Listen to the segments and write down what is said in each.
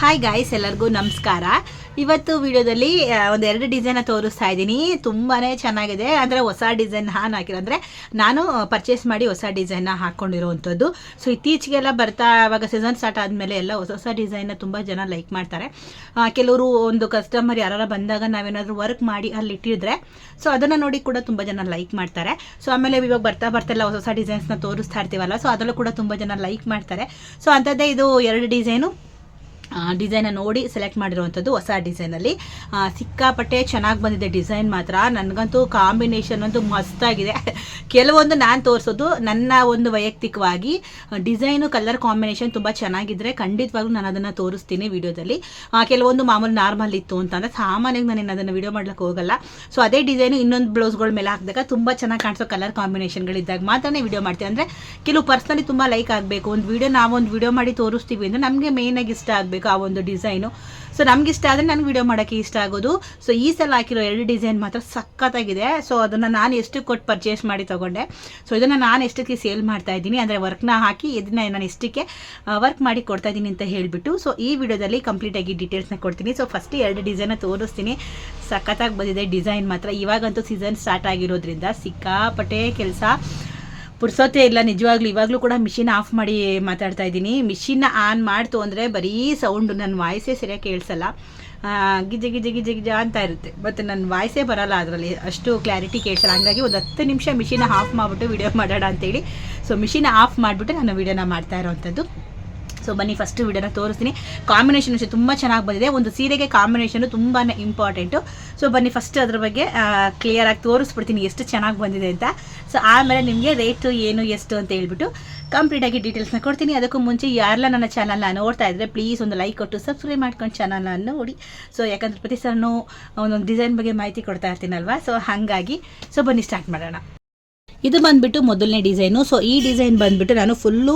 Hi guys, ಎಲ್ಲರಿಗೂ ನಮಸ್ಕಾರ. ಇವತ್ತು ವಿಡಿಯೋದಲ್ಲಿ ಒಂದೆರಡು ಡಿಸೈನ ತೋರಿಸ್ತಾ ಇದ್ದೀನಿ. ತುಂಬಾ ಚೆನ್ನಾಗಿದೆ. ಅಂದರೆ ಹೊಸ ಡಿಸೈನ್ ಹಾಕಿರೋ, ಅಂದರೆ ನಾನು ಪರ್ಚೇಸ್ ಮಾಡಿ ಹೊಸ ಡಿಸೈನ್ನ ಹಾಕ್ಕೊಂಡಿರೋವಂಥದ್ದು. ಸೊ ಇತ್ತೀಚೆಗೆಲ್ಲ ಬರ್ತಾ ಇವಾಗ ಸೀಸನ್ ಸ್ಟಾರ್ಟ್ ಆದಮೇಲೆ ಎಲ್ಲ ಹೊಸ ಹೊಸ ಡಿಸೈನ್ನ ತುಂಬ ಜನ ಲೈಕ್ ಮಾಡ್ತಾರೆ. ಕೆಲವರು ಒಂದು ಕಸ್ಟಮರ್ ಯಾರು ಬಂದಾಗ ನಾವೇನಾದರೂ ವರ್ಕ್ ಮಾಡಿ ಅಲ್ಲಿ ಇಟ್ಟಿದ್ರೆ ಸೊ ಅದನ್ನು ನೋಡಿ ಕೂಡ ತುಂಬ ಜನ ಲೈಕ್ ಮಾಡ್ತಾರೆ. ಸೊ ಆಮೇಲೆ ಇವಾಗ ಬರ್ತಾ ಎಲ್ಲ ಹೊಸ ಹೊಸ ಡಿಸೈನ್ಸ್ನ ತೋರಿಸ್ತಾ ಇರ್ತೀವಲ್ಲ, ಸೊ ಅದರಲ್ಲೂ ಕೂಡ ತುಂಬ ಜನ ಲೈಕ್ ಮಾಡ್ತಾರೆ. ಸೊ ಅಂಥದ್ದೇ ಇದು ಎರಡು ಡಿಸೈನ ನೋಡಿ ಸೆಲೆಕ್ಟ್ ಮಾಡಿರುವಂಥದ್ದು. ಹೊಸ ಡಿಸೈನಲ್ಲಿ ಸಿಕ್ಕಾಪಟ್ಟೆ ಚೆನ್ನಾಗಿ ಬಂದಿದೆ ಡಿಸೈನ್ ಮಾತ್ರ. ನನಗಂತೂ ಕಾಂಬಿನೇಷನ್ ಅಂತೂ ಮಸ್ತಾಗಿದೆ. ಕೆಲವೊಂದು ನಾನು ತೋರಿಸೋದು ನನ್ನ ಒಂದು ವೈಯಕ್ತಿಕವಾಗಿ ಡಿಸೈನು ಕಲರ್ ಕಾಂಬಿನೇಷನ್ ತುಂಬ ಚೆನ್ನಾಗಿದ್ದರೆ ಖಂಡಿತವಾಗ್ಲೂ ನಾನು ಅದನ್ನು ತೋರಿಸ್ತೀನಿ ವಿಡಿಯೋದಲ್ಲಿ. ಕೆಲವೊಂದು ಮಾಮೂಲು ನಾರ್ಮಲ್ ಇತ್ತು ಅಂತಂದರೆ ಸಾಮಾನ್ಯವಾಗಿ ನಾನು ಅದನ್ನು ವಿಡಿಯೋ ಮಾಡ್ಲಿಕ್ಕೆ ಹೋಗಲ್ಲ. ಸೊ ಅದೇ ಡಿಸೈನು ಇನ್ನೊಂದು ಬ್ಲೌಸ್ಗಳ ಮೇಲೆ ಹಾಕಿದಾಗ ತುಂಬ ಚೆನ್ನಾಗಿ ಕಾಣಿಸೋ ಕಲರ್ ಕಾಂಬಿನೇಷನ್ಗಳಿದ್ದಾಗ ಮಾತ್ರ ವಿಡಿಯೋ ಮಾಡ್ತೀನಿ. ಅಂದರೆ ಕೆಲವು ಪರ್ಸ್ನಲಿ ತುಂಬ ಲೈಕ್ ಆಗಬೇಕು, ನಾವೊಂದು ವಿಡಿಯೋ ಮಾಡಿ ತೋರಿಸ್ತೀವಿ ಅಂದರೆ ನಮಗೆ ಮೇಯ್ನಾಗಿ ಇಷ್ಟ ಆಗಬೇಕು ಆ ಒಂದು ಡಿಸೈನು. ಸೊ ನಮ್ಗೆ ಇಷ್ಟ ಆದರೆ ನನಗೆ ವಿಡಿಯೋ ಮಾಡೋಕ್ಕೆ ಇಷ್ಟ ಆಗೋದು. ಸೊ ಈ ಸಲ ಹಾಕಿರೋ ಎರಡು ಡಿಸೈನ್ ಮಾತ್ರ ಸಖತ್ತಾಗಿದೆ. ಸೊ ಅದನ್ನು ನಾನು ಎಷ್ಟು ಕೊಟ್ಟು ಪರ್ಚೇಸ್ ಮಾಡಿ ತೊಗೊಂಡೆ. ಸೊ ಇದನ್ನು ನಾನು ಎಷ್ಟಕ್ಕೆ ಸೇಲ್ ಮಾಡ್ತಾ ಇದ್ದೀನಿ, ಅಂದರೆ ವರ್ಕ್ನ ಹಾಕಿ ಇದನ್ನ ನಾನು ಎಷ್ಟಕ್ಕೆ ವರ್ಕ್ ಮಾಡಿ ಕೊಡ್ತಾ ಇದ್ದೀನಿ ಅಂತ ಹೇಳಿಬಿಟ್ಟು ಸೊ ಈ ವಿಡಿಯೋದಲ್ಲಿ ಕಂಪ್ಲೀಟಾಗಿ ಡೀಟೇಲ್ಸ್ನ ಕೊಡ್ತೀನಿ. ಸೊ ಫಸ್ಟ್ ಎರಡು ಡಿಸೈನ ತೋರಿಸ್ತೀನಿ. ಸಖತ್ತಾಗಿ ಬಂದಿದೆ ಡಿಸೈನ್ ಮಾತ್ರ. ಇವಾಗಂತೂ ಸೀಸನ್ ಸ್ಟಾರ್ಟ್ ಆಗಿರೋದ್ರಿಂದ ಸಿಕ್ಕಾಪಟ್ಟೆ ಕೆಲಸ ಪುರ್ಸೋತೆ ಇಲ್ಲ ನಿಜವಾಗ್ಲೂ. ಇವಾಗಲೂ ಕೂಡ ಮಿಷಿನ್ ಆಫ್ ಮಾಡಿ ಮಾತಾಡ್ತಾ ಇದ್ದೀನಿ. ಮಿಷಿನ್ನ ಆನ್ ಮಾಡ್ತು ಅಂದರೆ ಬರೀ ಸೌಂಡು, ನನ್ನ ವಾಯ್ಸೇ ಸರಿಯಾಗಿ ಕೇಳಿಸಲ್ಲ. ಗಿಜ ಅಂತ ಇರುತ್ತೆ, ಮತ್ತು ನನ್ನ ವಾಯ್ಸೇ ಬರೋಲ್ಲ ಅದರಲ್ಲಿ, ಅಷ್ಟು ಕ್ಲಾರಿಟಿ ಕೇಳಿಸಲ್ಲ. ಹಂಗಾಗಿ ಒಂದು 10 ನಿಮಿಷ ಮಿಷಿನ ಆಫ್ ಮಾಡಿಬಿಟ್ಟು ವಿಡಿಯೋ ಮಾಡೋಣ ಅಂತೇಳಿ ಸೊ ಮಿಷಿನ ಆಫ್ ಮಾಡಿಬಿಟ್ಟು ನಾನು ವಿಡಿಯೋನ ಮಾಡ್ತಾ ಇರೋವಂಥದ್ದು. ಸೊ ಬನ್ನಿ ಫಸ್ಟ್ ವಿಡಿಯೋನ ತೋರಿಸ್ತೀನಿ. ಕಾಂಬಿನೇಷನ್ ಅಷ್ಟೇ ತುಂಬ ಚೆನ್ನಾಗಿ ಬಂದಿದೆ. ಒಂದು ಸೀರೆಗೆ ಕಾಂಬಿನೇಷನು ತುಂಬಾ ಇಂಪಾರ್ಟೆಂಟು. ಸೊ ಬನ್ನಿ ಫಸ್ಟ್ ಅದ್ರ ಬಗ್ಗೆ ಕ್ಲಿಯರಾಗಿ ತೋರಿಸ್ಬಿಡ್ತೀನಿ ಎಷ್ಟು ಚೆನ್ನಾಗಿ ಬಂದಿದೆ ಅಂತ. ಸೊ ಆಮೇಲೆ ನಿಮಗೆ ರೇಟು ಏನು ಎಷ್ಟು ಅಂತ ಹೇಳ್ಬಿಟ್ಟು ಕಂಪ್ಲೀಟಾಗಿ ಡೀಟೇಲ್ಸ್ನ ಕೊಡ್ತೀನಿ. ಅದಕ್ಕೂ ಮುಂಚೆ ಯಾರೆಲ್ಲ ನನ್ನ ಚಾನಲ್ನ ನೋಡ್ತಾ ಇದ್ದರೆ ಪ್ಲೀಸ್ ಒಂದು ಲೈಕ್ ಕೊಟ್ಟು ಸಬ್ಸ್ಕ್ರೈಬ್ ಮಾಡ್ಕೊಂಡು ಚಾನಲ್ನ ನೋಡಿ. ಸೊ ಯಾಕಂದರೆ ಪ್ರತಿ ಸಲ ಒಂದೊಂದು ಡಿಸೈನ್ ಬಗ್ಗೆ ಮಾಹಿತಿ ಕೊಡ್ತಾ ಇರ್ತೀನಲ್ವಾ, ಸೊ ಹಾಗಾಗಿ ಸೊ ಬನ್ನಿ ಸ್ಟಾರ್ಟ್ ಮಾಡೋಣ. ಇದು ಬಂದುಬಿಟ್ಟು ಮೊದಲನೇ ಡಿಸೈನು. ಸೊ ಈ ಡಿಸೈನ್ ಬಂದುಬಿಟ್ಟು ನಾನು ಫುಲ್ಲು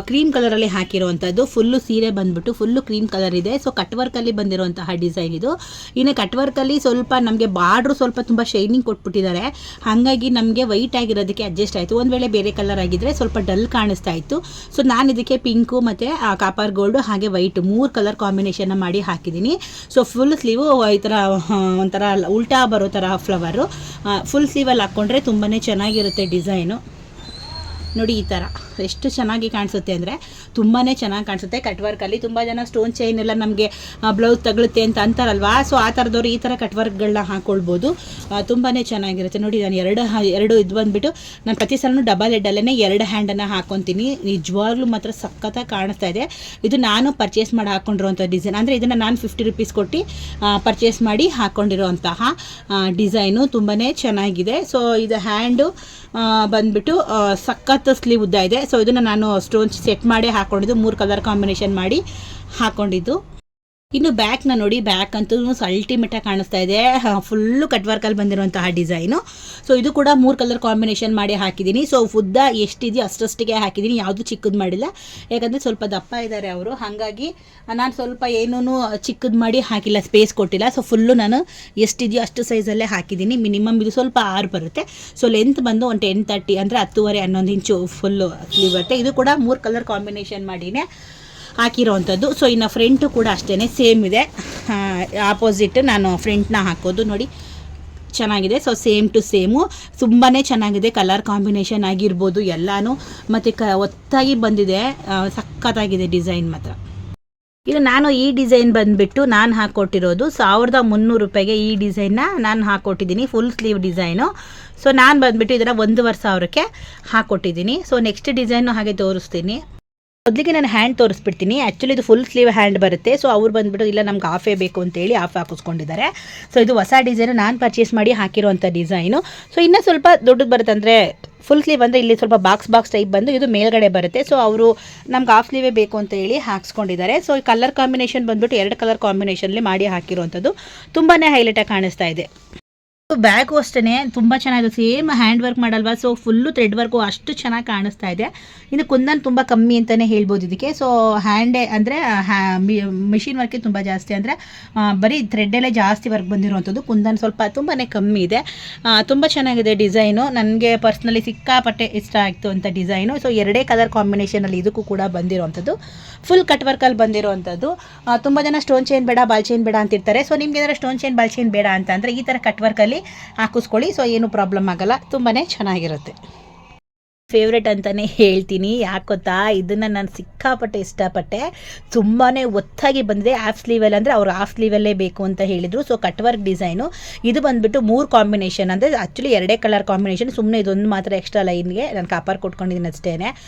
ಕ್ರೀಮ್ ಕಲರಲ್ಲಿ ಹಾಕಿರುವಂಥದ್ದು. ಫುಲ್ಲು ಸೀರೆ ಬಂದುಬಿಟ್ಟು ಫುಲ್ಲು ಕ್ರೀಮ್ ಕಲರ್ ಇದೆ. ಸೊ ಕಟ್ ವರ್ಕಲ್ಲಿ ಬಂದಿರುವಂತಹ ಡಿಸೈನ್ ಇದು. ಇನ್ನು ಕಟ್ ವರ್ಕಲ್ಲಿ ಸ್ವಲ್ಪ ನಮಗೆ ಬಾರ್ಡ್ರು ಸ್ವಲ್ಪ ತುಂಬ ಶೈನಿಂಗ್ ಕೊಟ್ಬಿಟ್ಟಿದ್ದಾರೆ. ಹಾಗಾಗಿ ನಮಗೆ ವೈಟ್ ಆಗಿರೋದಕ್ಕೆ ಅಡ್ಜಸ್ಟ್ ಆಯಿತು. ಒಂದು ವೇಳೆ ಬೇರೆ ಕಲರ್ ಆಗಿದ್ದರೆ ಸ್ವಲ್ಪ ಡಲ್ ಕಾಣಿಸ್ತಾ ಇತ್ತು. ಸೊ ನಾನು ಇದಕ್ಕೆ ಪಿಂಕು ಮತ್ತು ಕಾಪರ್ ಗೋಲ್ಡು ಹಾಗೆ ವೈಟು 3 ಕಲರ್ ಕಾಂಬಿನೇಷನ್ನ ಮಾಡಿ ಹಾಕಿದ್ದೀನಿ. ಸೊ ಫುಲ್ ಸ್ಲೀವು ಈ ಥರ ಒಂಥರ ಉಲ್ಟಾ ಬರೋ ಥರ ಫ್ಲವರು ಫುಲ್ ಸ್ಲೀವಲ್ಲಿ ಹಾಕ್ಕೊಂಡ್ರೆ ತುಂಬಾ ಚೆನ್ನಾಗಿರುತ್ತೆ ಡಿಸೈನು. ನೋಡಿ ಈ ಥರ ಎಷ್ಟು ಚೆನ್ನಾಗಿ ಕಾಣಿಸುತ್ತೆ ಅಂದರೆ ತುಂಬಾ ಚೆನ್ನಾಗಿ ಕಾಣಿಸುತ್ತೆ. ಕಟ್ ವರ್ಕಲ್ಲಿ ತುಂಬ ಜನ ಸ್ಟೋನ್ ಚೈನ್ ಎಲ್ಲ ನಮಗೆ ಬ್ಲೌಸ್ ತಗಳುತ್ತೆ ಅಂತ ಅಂತಾರಲ್ವಾ, ಸೊ ಆ ಥರದವ್ರು ಈ ಥರ ಕಟ್ ವರ್ಕ್ಗಳನ್ನ ಹಾಕ್ಕೊಳ್ಬೋದು. ತುಂಬಾ ಚೆನ್ನಾಗಿರುತ್ತೆ. ನೋಡಿ ನಾನು ಎರಡು ಇದು ಬಂದುಬಿಟ್ಟು ನಾನು ಪ್ರತಿ ಸಲನೂ ಡಬಲ್ ಹೆಡ್ಡಲ್ಲೇ 2 ಹ್ಯಾಂಡನ್ನು ಹಾಕ್ಕೊತೀನಿ. ನಿಜವಾಗ್ಲೂ ಮಾತ್ರ ಸಖತ್ತಾಗಿ ಕಾಣಿಸ್ತಾ ಇದೆ. ಇದು ನಾನು ಪರ್ಚೇಸ್ ಮಾಡಿ ಹಾಕ್ಕೊಂಡಿರೋಂಥ ಡಿಸೈನ್. ಅಂದರೆ ಇದನ್ನು ನಾನು 50 ರೂಪೀಸ್ ಕೊಟ್ಟು ಪರ್ಚೇಸ್ ಮಾಡಿ ಹಾಕ್ಕೊಂಡಿರೋಂತಹ ಡಿಸೈನು ತುಂಬಾ ಚೆನ್ನಾಗಿದೆ. ಸೊ ಇದು ಹ್ಯಾಂಡು ಬಂದುಬಿಟ್ಟು ಸಖತ್ ಸ್ಲೀವ್ ಉದ್ದ ಇದೆ. ಸೊ ಇದನ್ನು ನಾನು ಸ್ಟೋನ್ಸ್ ಸೆಟ್ ಮಾಡಿ ಹಾಕ್ಕೊಂಡಿದ್ದು 3 ಕಲರ್ ಕಾಂಬಿನೇಷನ್ ಮಾಡಿ ಹಾಕ್ಕೊಂಡಿದ್ದು. ಇನ್ನು ಬ್ಯಾಕ್ನ ನೋಡಿ, ಬ್ಯಾಕ್ ಅಂತೂ ಅಲ್ಟಿಮೇಟಾಗಿ ಕಾಣಿಸ್ತಾ ಇದೆ. ಫುಲ್ಲು ಕಟ್ ವರ್ಕಲ್ಲಿ ಬಂದಿರುವಂತಹ ಡಿಸೈನು. ಸೊ ಇದು ಕೂಡ 3 ಕಲರ್ ಕಾಂಬಿನೇಷನ್ ಮಾಡಿ ಹಾಕಿದ್ದೀನಿ. ಸೊ ಉದ್ದ ಎಷ್ಟಿದೆಯೋ ಅಷ್ಟೊಷ್ಟಿಗೆ ಹಾಕಿದ್ದೀನಿ, ಯಾವುದು ಚಿಕ್ಕದು ಮಾಡಿಲ್ಲ. ಯಾಕಂದರೆ ಸ್ವಲ್ಪ ದಪ್ಪ ಇದ್ದಾರೆ ಅವರು, ಹಾಗಾಗಿ ನಾನು ಸ್ವಲ್ಪ ಏನೂ ಚಿಕ್ಕದು ಮಾಡಿ ಹಾಕಿಲ್ಲ, ಸ್ಪೇಸ್ ಕೊಟ್ಟಿಲ್ಲ. ಸೊ ಫುಲ್ಲು ನಾನು ಎಷ್ಟಿದೆಯೋ ಅಷ್ಟು ಸೈಜಲ್ಲೇ ಹಾಕಿದ್ದೀನಿ. ಮಿನಿಮಮ್ ಇದು ಸ್ವಲ್ಪ 6 ಬರುತ್ತೆ. ಸೊ ಲೆಂತ್ ಬಂದು ಒಂದು 10-30 ಅಂದರೆ 10.5-11 ಇಂಚು ಫುಲ್ಲು ಸ್ಲೀವ್ ಬರುತ್ತೆ. ಇದು ಕೂಡ 3 ಕಲರ್ ಕಾಂಬಿನೇಷನ್ ಮಾಡಿನೇ ಹಾಕಿರೋವಂಥದ್ದು. ಸೊ ಇನ್ನು ಫ್ರಂಟು ಕೂಡ ಅಷ್ಟೇ ಸೇಮ್ ಇದೆ. ಆಪೋಸಿಟ್ ನಾನು ಫ್ರಂಟ್ನ ಹಾಕೋದು ನೋಡಿ ಚೆನ್ನಾಗಿದೆ. ಸೊ ಸೇಮ್ ಟು ಸೇಮು ತುಂಬಾ ಚೆನ್ನಾಗಿದೆ. ಕಲರ್ ಕಾಂಬಿನೇಷನ್ ಆಗಿರ್ಬೋದು ಎಲ್ಲನೂ, ಮತ್ತು ಒತ್ತಾಗಿ ಬಂದಿದೆ. ಸಖತ್ತಾಗಿದೆ ಡಿಸೈನ್ ಮಾತ್ರ. ಇದು ನಾನು ಈ ಡಿಸೈನ್ ಬಂದುಬಿಟ್ಟು ನಾನು ಹಾಕ್ಕೊಟ್ಟಿರೋದು 1300 ರೂಪಾಯಿಗೆ ಈ ಡಿಸೈನ್ನ ನಾನು ಹಾಕ್ಕೊಟ್ಟಿದ್ದೀನಿ. Full sleeve design. ಸೊ ನಾನು ಬಂದುಬಿಟ್ಟು ಇದನ್ನು 1500ಕ್ಕೆ ಹಾಕ್ಕೊಟ್ಟಿದ್ದೀನಿ. ಸೊ ನೆಕ್ಸ್ಟ್ ಡಿಸೈನು ಹಾಗೆ ತೋರಿಸ್ತೀನಿ. ಮೊದಲಿಗೆ ನಾನು ಹ್ಯಾಂಡ್ ತೋರಿಸ್ಬಿಡ್ತೀನಿ. ಆ್ಯಕ್ಚುಲಿ ಇದು ಫುಲ್ ಸ್ಲೀವ್ ಹ್ಯಾಂಡ್ ಬರುತ್ತೆ. ಸೊ ಅವ್ರು ಬಂದುಬಿಟ್ಟು ಇಲ್ಲ ನಮ್ಗೆ ಆಫೇ ಬೇಕು ಅಂತೇಳಿ ಆಫ್ ಹಾಕಿಸ್ಕೊಂಡಿದ್ದಾರೆ. ಸೊ ಇದು ಹೊಸ ಡಿಸೈನು, ನಾನು ಪರ್ಚೇಸ್ ಮಾಡಿ ಹಾಕಿರೋವಂಥ ಡಿಸೈನು. ಸೊ ಇನ್ನೂ ಸ್ವಲ್ಪ ದೊಡ್ಡದು ಬರುತ್ತೆ, ಅಂದರೆ ಫುಲ್ ಸ್ಲೀವ್ ಅಂದರೆ ಇಲ್ಲಿ ಸ್ವಲ್ಪ ಬಾಕ್ಸ್ ಟೈಪ್ ಬಂದು ಇದು ಮೇಲ್ಗಡೆ ಬರುತ್ತೆ. ಸೊ ಅವರು ನಮ್ಗೆ ಆಫ್ ಸ್ಲೀವೇ ಬೇಕು ಅಂತ ಹೇಳಿ ಹಾಕ್ಸ್ಕೊಂಡಿದ್ದಾರೆ. ಸೊ ಈ ಕಲರ್ ಕಾಂಬಿನೇಷನ್ ಬಂದುಬಿಟ್ಟು 2 ಕಲರ್ ಕಾಂಬಿನೇಷನ್ಲಿ ಮಾಡಿ ಹಾಕಿರೋವಂಥದ್ದು ತುಂಬಾ ಹೈಲೈಟಾಗಿ ಕಾಣಿಸ್ತಾ ಇದೆ. ಬ್ಯಾಗು ಅಷ್ಟೇ ತುಂಬ ಚೆನ್ನಾಗಿದೆ. ಸೇಮ್ ಹ್ಯಾಂಡ್ ವರ್ಕ್ ಮಾಡಲ್ವಾ, ಸೊ ಫುಲ್ಲು ಥ್ರೆಡ್ ವರ್ಕು ಅಷ್ಟು ಚೆನ್ನಾಗಿ ಕಾಣಿಸ್ತಾ ಇದೆ. ಇನ್ನು ಕುಂದನ್ ತುಂಬ ಕಮ್ಮಿ ಅಂತಲೇ ಹೇಳ್ಬೋದು ಇದಕ್ಕೆ. ಸೊ ಹ್ಯಾಂಡೇ ಅಂದರೆ ಮಿಷಿನ್ ವರ್ಕೇ ತುಂಬ ಜಾಸ್ತಿ, ಅಂದರೆ ಬರೀ ಥ್ರೆಡ್ಡಲ್ಲೇ ಜಾಸ್ತಿ ವರ್ಕ್ ಬಂದಿರುವಂಥದ್ದು. ಕುಂದನ್ ಸ್ವಲ್ಪ ತುಂಬಾ ಕಮ್ಮಿ ಇದೆ. ತುಂಬ ಚೆನ್ನಾಗಿದೆ ಡಿಸೈನು. ನನಗೆ ಪರ್ಸ್ನಲಿ ಸಿಕ್ಕಾಪಟ್ಟೆ ಇಷ್ಟ ಆಯಿತು ಅಂತ ಡಿಸೈನು. ಸೊ 2 ಕಲರ್ ಕಾಂಬಿನೇಷನಲ್ಲಿ ಇದಕ್ಕೂ ಕೂಡ ಬಂದಿರೋವಂಥದ್ದು. Full cut ವರ್ಕಲ್ಲಿ ಬಂದಿರೋವಂಥದ್ದು. ತುಂಬ ಜನ ಸ್ಟೋನ್ ಚೈನ್ ಬೇಡ ಬಾಲ್ ಚೈನ್ ಬೇಡ ಅಂತಿರ್ತಾರೆ. ಸೊ ನಿಮ್ಗೆ ಏನಾದ್ರು ಸ್ಟೋನ್ ಚೈನ್ ಬಾಲ್ ಚೈನ್ ಬೇಡ ಅಂತಂದರೆ ಈ ಥರ ಕಟ್ ವರ್ಕಲ್ಲಿ ಹಾಕಿಸ್ಕೊಳ್ಳಿ. ಸೊ ಏನು ಪ್ರಾಬ್ಲಮ್ ಆಗಲ್ಲ, ತುಂಬಾ ಚೆನ್ನಾಗಿರುತ್ತೆ. ಫೇವ್ರೆಟ್ ಅಂತಲೇ ಹೇಳ್ತೀನಿ. ಯಾಕೆ ಗೊತ್ತಾ, ಇದನ್ನು ನಾನು ಸಿಕ್ಕಾಪಟ್ಟೆ ಇಷ್ಟಪಟ್ಟೆ. ತುಂಬಾ ಒತ್ತಾಗಿ ಬಂದಿದೆ. ಹಾಫ್ ಸ್ಲೀವಲ್ಲಿ ಅಂದರೆ ಅವ್ರು ಹಾಫ್ ಸ್ಲೀವಲ್ಲೇ ಬೇಕು ಅಂತ ಹೇಳಿದರು. ಸೊ ಕಟ್ ವರ್ಕ್ ಡಿಸೈನು ಇದು ಬಂದುಬಿಟ್ಟು 3 ಕಾಂಬಿನೇಷನ್, ಅಂದರೆ ಆ್ಯಕ್ಚುಲಿ 2 ಕಲರ್ ಕಾಂಬಿನೇಷನ್. ಸುಮ್ಮನೆ ಇದೊಂದು ಮಾತ್ರ ಎಕ್ಸ್ಟ್ರಾ ಲೈನ್ಗೆ ನಾನು ಕಾಪರ್ ಕೊಟ್ಕೊಂಡಿದ್ದೀನಿ ಅಷ್ಟೇ.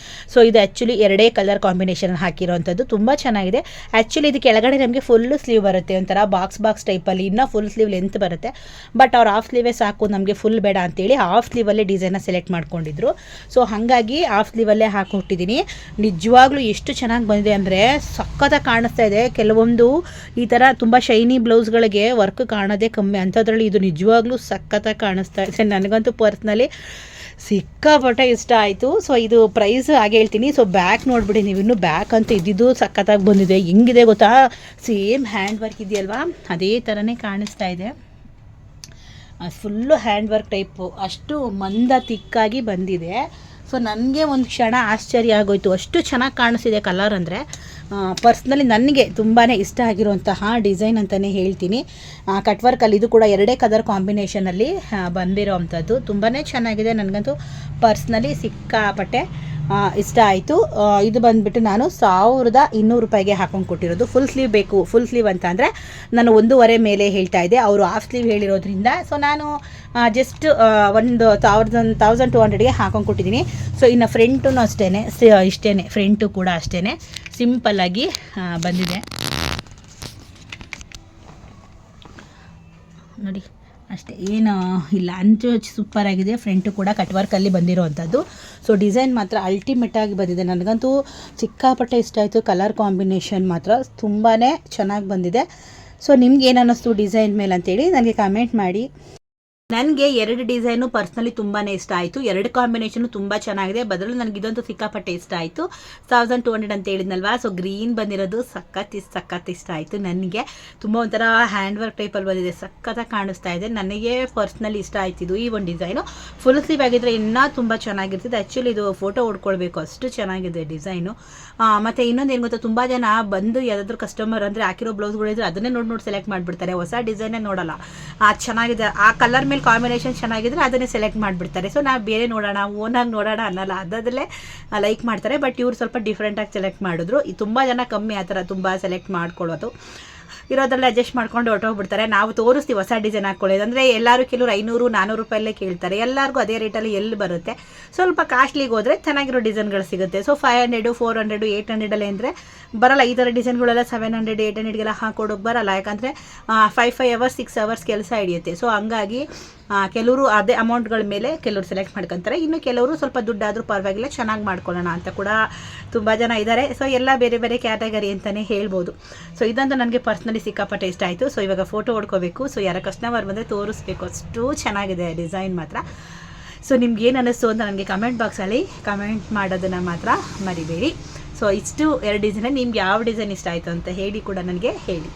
ಸೊ ಇದು ಆ್ಯಕ್ಚುಲಿ 2 ಕಲರ್ ಕಾಂಬಿನೇಷನ್ ಹಾಕಿರೋವಂಥದ್ದು. ತುಂಬ ಚೆನ್ನಾಗಿದೆ. ಆ್ಯಕ್ಚುಲಿ ಇದು ಕೆಳಗಡೆ ನಮಗೆ ಫುಲ್ಲು ಸ್ಲೀವ್ ಬರುತ್ತೆ, ಒಂಥರ ಬಾಕ್ಸ್ ಟೈಪಲ್ಲಿ. ಇನ್ನೂ ಫುಲ್ ಸ್ಲೀವ್ ಲೆಂತ್ ಬರುತ್ತೆ. ಬಟ್ ಅವ್ರು ಹಾಫ್ ಸ್ಲೀವೇ ಸಾಕು, ನಮಗೆ ಫುಲ್ ಬೇಡ ಅಂತೇಳಿ ಹಾಫ್ ಸ್ಲೀವಲ್ಲೇ ಡಿಸೈನ್ನ ಸೆಲೆಕ್ಟ್ ಮಾಡ್ಕೊಂಡಿದ್ರು. ಸೊ ಹಾಗಾಗಿ ಹಾಫ್ ಸ್ಲೀವಲ್ಲೇ ಹಾಕಿಕೊಟ್ಟಿದ್ದೀನಿ. ನಿಜವಾಗ್ಲೂ ಎಷ್ಟು ಚೆನ್ನಾಗಿ ಬಂದಿದೆ ಅಂದರೆ ಸಖತ್ತಾಗಿ ಕಾಣಿಸ್ತಾ ಇದೆ. ಕೆಲವೊಂದು ಈ ಥರ ತುಂಬ ಶೈನಿ ಬ್ಲೌಸ್ಗಳಿಗೆ ವರ್ಕ್ ಕಾಣೋದೇ ಕಮ್ಮಿ, ಅಂಥದ್ರಲ್ಲಿ ಇದು ನಿಜವಾಗ್ಲೂ ಸಖತ್ತಾಗಿ ಕಾಣಿಸ್ತಾ ಇದೆ. ನನಗಂತೂ ಪರ್ಸ್ನಲಿ ಸಿಕ್ಕಾಪಟ್ಟೆ ಇಷ್ಟ ಆಯಿತು. ಸೊ ಇದು ಪ್ರೈಸ್ ಹಾಗೆ ಹೇಳ್ತೀನಿ. ಸೊ ಬ್ಯಾಕ್ ನೋಡಿಬಿಡಿ ನೀವು, ಇನ್ನೂ ಬ್ಯಾಕ್ ಅಂತೂ ಇದ್ದಿದ್ದು ಸಖತ್ತಾಗಿ ಬಂದಿದೆ. ಹೆಂಗಿದೆ ಗೊತ್ತಾ, ಸೇಮ್ ಹ್ಯಾಂಡ್ ವರ್ಕ್ ಇದೆಯಲ್ವಾ, ಅದೇ ಥರನೇ ಕಾಣಿಸ್ತಾ ಇದೆ. ಫುಲ್ಲು ಹ್ಯಾಂಡ್ ವರ್ಕ್ ಟೈಪು, ಅಷ್ಟು ಮಂದ ತಿಕ್ಕಾಗಿ ಬಂದಿದೆ. ಸೊ ನನಗೆ ಒಂದು ಕ್ಷಣ ಆಶ್ಚರ್ಯ ಆಗೋಯ್ತು, ಅಷ್ಟು ಚೆನ್ನಾಗಿ ಕಾಣಿಸ್ತಿದೆ ಕಲರ್. ಅಂದರೆ ಪರ್ಸ್ನಲಿ ನನಗೆ ತುಂಬಾ ಇಷ್ಟ ಆಗಿರುವಂತಹ ಡಿಸೈನ್ ಅಂತಲೇ ಹೇಳ್ತೀನಿ. ಕಟ್ ವರ್ಕಲ್ಲಿ ಇದು ಕೂಡ 2 ಕಲರ್ ಕಾಂಬಿನೇಷನಲ್ಲಿ ಬಂದಿರೋ ಅಂಥದ್ದು. ತುಂಬಾ ಚೆನ್ನಾಗಿದೆ. ನನಗಂತೂ ಪರ್ಸ್ನಲಿ ಸಿಕ್ಕಾಪಟ್ಟೆ ಇಷ್ಟ ಆಯಿತು. ಇದು ಬಂದುಬಿಟ್ಟು ನಾನು 1200 ರೂಪಾಯಿಗೆ ಹಾಕೊಂಡು ಕೊಟ್ಟಿರೋದು. ಫುಲ್ ಸ್ಲೀವ್ ಬೇಕು, ಫುಲ್ ಸ್ಲೀವ್ ಅಂತ ಅಂದರೆ ನಾನು 1.5 ಮೇಲೆ ಹೇಳ್ತಾ ಇದ್ದೆ, ಅವರು ಹಾಫ್ ಸ್ಲೀವ್ ಹೇಳಿರೋದ್ರಿಂದ. ಸೊ ನಾನು ಜಸ್ಟ್ ಒಂದು 1200ಗೆ ಹಾಕೊಂಡು ಕೊಟ್ಟಿದ್ದೀನಿ. ಸೊ ಇನ್ನು ಫ್ರಂಟೂ ಅಷ್ಟೇ, ಇಷ್ಟೇ, ಫ್ರಂಟು ಕೂಡ ಅಷ್ಟೇ ಸಿಂಪಲ್ಲಾಗಿ ಬಂದಿದೆ ನೋಡಿ, ಅಷ್ಟೇ, ಏನು ಇಲ್ಲ. ಅಂಚು ಸೂಪರಾಗಿದೆ. ಫ್ರಂಟು ಕೂಡ ಕಟ್ ವರ್ಕಲ್ಲಿ ಬಂದಿರೋವಂಥದ್ದು. ಸೊ ಡಿಸೈನ್ ಮಾತ್ರ ಅಲ್ಟಿಮೇಟಾಗಿ ಬಂದಿದೆ. ನನಗಂತೂ ಸಿಕ್ಕಾಪಟ್ಟೆ ಇಷ್ಟ ಆಯಿತು. ಕಲರ್ ಕಾಂಬಿನೇಷನ್ ಮಾತ್ರ ತುಂಬಾ ಚೆನ್ನಾಗಿ ಬಂದಿದೆ. ಸೊ ನಿಮ್ಗೆ ಏನು ಅನ್ನಿಸ್ತು ಡಿಸೈನ್ ಮೇಲೆ ಅಂತೇಳಿ ನನಗೆ ಕಮೆಂಟ್ ಮಾಡಿ. ನನಗೆ 2 ಡಿಸೈನು ಪರ್ಸ್ನಲಿ ತುಂಬಾ ಇಷ್ಟ ಆಯಿತು. 2 ಕಾಂಬಿನೇಷನು ತುಂಬ ಚೆನ್ನಾಗಿದೆ. ಬದಲು ನನಗೆ ಇದಂತೂ ಸಿಕ್ಕಾಪಟ್ಟೆ ಇಷ್ಟ ಆಯಿತು. 1200 ಅಂತ ಹೇಳಿದ್ನಲ್ವಾ. ಸೊ ಗ್ರೀನ್ ಬಂದಿರೋದು ಸಖತ್ ಇಷ್ಟ ಆಯಿತು. ನನಗೆ ತುಂಬ ಒಂಥರ ಹ್ಯಾಂಡ್ ವರ್ಕ್ ಟೈಪಲ್ಲಿ ಬಂದಿದೆ, ಸಖತ್ತಾಗಿ ಕಾಣಿಸ್ತಾ ಇದೆ. ನನಗೆ ಪರ್ಸ್ನಲಿ ಇಷ್ಟ ಆಯ್ತಿದ್ದು ಈ ಒಂದು ಡಿಸೈನು. ಫುಲ್ ಸ್ಲೀವ್ ಆಗಿದ್ರೆ ಇನ್ನೂ ತುಂಬ ಚೆನ್ನಾಗಿರ್ತದೆ. ಆ್ಯಕ್ಚುಲಿ ಇದು ಫೋಟೋ ಹೊಡ್ಕೊಳ್ಬೇಕು, ಅಷ್ಟು ಚೆನ್ನಾಗಿದೆ ಡಿಸೈನು. ಮತ್ತು ಇನ್ನೊಂದು ಏನು ಗೊತ್ತಾ, ತುಂಬ ಜನ ಬಂದು ಯಾವುದಾದ್ರೂ ಕಸ್ಟಮರ್ ಅಂದರೆ ಹಾಕಿರೋ ಬ್ಲೌಸ್ಗಳಿದ್ರೆ ಅದನ್ನೇ ನೋಡಿ ಸೆಲೆಕ್ಟ್ ಮಾಡಿಬಿಡ್ತಾರೆ, ಹೊಸ ಡಿಸೈನೇ ನೋಡೋಲ್ಲ. ಚೆನ್ನಾಗಿದೆ, ಆ ಕಲರ್ ಮೇಲೆ ಕಾಂಬಿನೇಷನ್ ಚೆನ್ನಾಗಿದ್ರೆ ಅದನ್ನೇ ಸೆಲೆಕ್ಟ್ ಮಾಡಿಬಿಡ್ತಾರೆ. ಸೊ ನಾವು ಬೇರೆ ನೋಡೋಣ, ಓನಾಗಿ ನೋಡೋಣ ಅನ್ನಲ್ಲ, ಅದರಲ್ಲೇ ಲೈಕ್ ಮಾಡ್ತಾರೆ. ಬಟ್ ಇವ್ರು ಸ್ವಲ್ಪ ಡಿಫ್ರೆಂಟಾಗಿ ಸೆಲೆಕ್ಟ್ ಮಾಡಿದ್ರು. ತುಂಬ ಜನ ಕಮ್ಮಿ ಆ ಥರ ತುಂಬ ಸೆಲೆಕ್ಟ್ ಮಾಡ್ಕೊಳ್ಳೋದು, ಇರೋದ್ರಲ್ಲಿ ಅಡ್ಜಸ್ಟ್ ಮಾಡ್ಕೊಂಡು ಹೊರಟೋಗ್ಬಿಡ್ತಾರೆ. ನಾವು ತೋರಿಸ್ತೀವಿ ಹೊಸ ಡಿಸೈನ್ ಹಾಕ್ಕೊಳ್ಳೋದು. ಅಂದರೆ ಎಲ್ಲರೂ ಕೆಲವರು 500-400 ರೂಪಾಯಲ್ಲೇ ಕೇಳ್ತಾರೆ. ಎಲ್ಲರಿಗೂ ಅದೇ ರೇಟಲ್ಲಿ ಎಲ್ಲಿ ಬರುತ್ತೆ. ಸ್ವಲ್ಪ ಕಾಸ್ಟ್ಲಿಗೆ ಹೋದರೆ ಚೆನ್ನಾಗಿರೋ ಡಿಸೈನ್ಗಳು ಸಿಗುತ್ತೆ. ಸೊ 500, 400, 800 ಅಂದರೆ ಬರಲ್ಲ. ಈ ಥರ ಡಿಸೈನ್ಗಳೆಲ್ಲ 700, 800ಗೆಲ್ಲ ಹಾಕೊಡೋಕೆ ಬರಲ್ಲ. ಯಾಕಂದರೆ 5 ಅವರ್ಸ್ 6 ಅವರ್ಸ್ ಕೆಲಸ ಹಿಡಿಯುತ್ತೆ. ಸೊ ಹಂಗಾಗಿ ಕೆಲವರು ಅದೇ ಅಮೌಂಟ್ಗಳ ಮೇಲೆ ಕೆಲವರು ಸೆಲೆಕ್ಟ್ ಮಾಡ್ಕೊತಾರೆ. ಇನ್ನು ಕೆಲವರು ಸ್ವಲ್ಪ ದುಡ್ಡಾದರೂ ಪರವಾಗಿಲ್ಲ, ಚೆನ್ನಾಗಿ ಮಾಡ್ಕೊಳ್ಳೋಣ ಅಂತ ಕೂಡ ತುಂಬ ಜನ ಇದ್ದಾರೆ. ಸೊ ಎಲ್ಲ ಬೇರೆ ಬೇರೆ ಕ್ಯಾಟಗರಿ ಅಂತಲೇ ಹೇಳ್ಬೋದು. ಸೊ ಇದಂತೂ ನನಗೆ ಪರ್ಸ್ನಲಿ ಸಿಕ್ಕಾಪಟ್ಟೆ ಇಷ್ಟ ಆಯಿತು. ಸೊ ಇವಾಗ ಫೋಟೋ ಹೊಡ್ಕೋಬೇಕು. ಸೊ ಯಾರ ಕಸ್ಟಮರ್ ಬಂದರೆ ತೋರಿಸ್ಬೇಕು, ಅಷ್ಟು ಚೆನ್ನಾಗಿದೆ ಡಿಸೈನ್ ಮಾತ್ರ. ಸೊ ನಿಮ್ಗೆ ಏನು ಅನ್ನಿಸ್ತು ಅಂತ ನನಗೆ ಕಮೆಂಟ್ ಬಾಕ್ಸಲ್ಲಿ ಕಮೆಂಟ್ ಮಾಡೋದನ್ನು ಮಾತ್ರ ಮರಿಬೇಡಿ. ಸೊ ಇಷ್ಟು 2 ಡಿಸೈನ್, ನಿಮ್ಗೆ ಯಾವ ಡಿಸೈನ್ ಇಷ್ಟ ಆಯಿತು ಅಂತ ಹೇಳಿ ಕೂಡ ನನಗೆ ಹೇಳಿ.